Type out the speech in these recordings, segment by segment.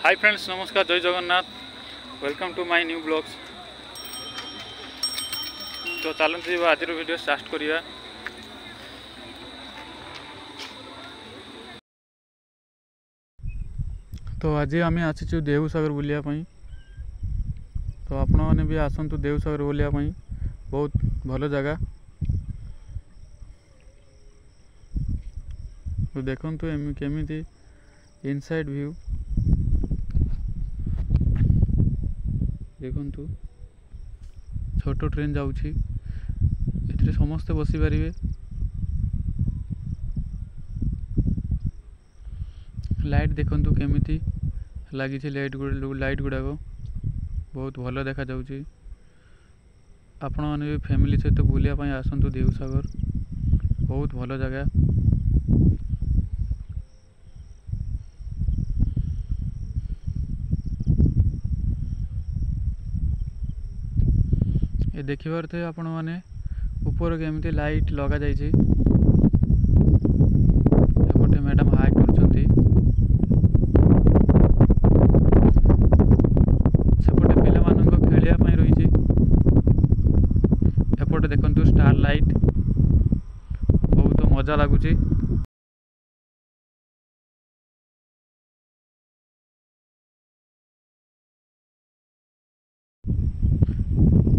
हाय friends, नमस्कार, जय Jagannath. Welcome to my new blogs. तो चलते आज वीडियो स्टार्ट करिया। तो आज आम आसीचु देवसागर बुलायापाई। तो आपण मैंने भी आसतु देवसागर बुलायापाई, बहुत भल जगह। तो देखु केमी इनसाइड व्यू देखु। छोट ट्रेन जाऊँगी, एथिरे समस्ते बसी पारिबे। लाइट देखु केमिति लगी, लाइट गुड़ाक बहुत भल देखा जाउची। आपण मैंने भी फैमिली सहित बुलायापाई आसतु देवसागर, बहुत भल जगह। ये देखिबार थे आपण माने ऊपर केमिति लाइट लगा जाइछि। एपटे मैडम हाई करछंती, सेपटे पिला मानक खेलिया पई रहिछि। एपटे देखंतु स्टार लाइट, बहुत मजा लागुछि।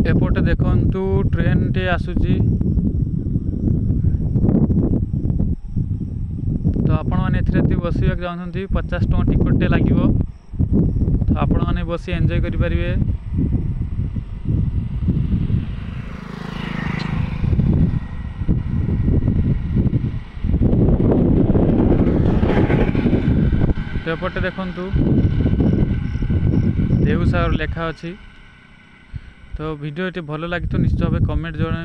एपटे देखंतु ट्रेन टे आसुची। तो आपण माने एथिरे बसिया चाहते 50 टଙ୍କା टिकट टे लागिवो। तो आपण माने बसी एंजॉय करि परिबे। तो एपटे देखंतु देवसागर लेखा अछि। तो वीडियो भल लगी तो निश्चित भाव कमेंट जणाइबे।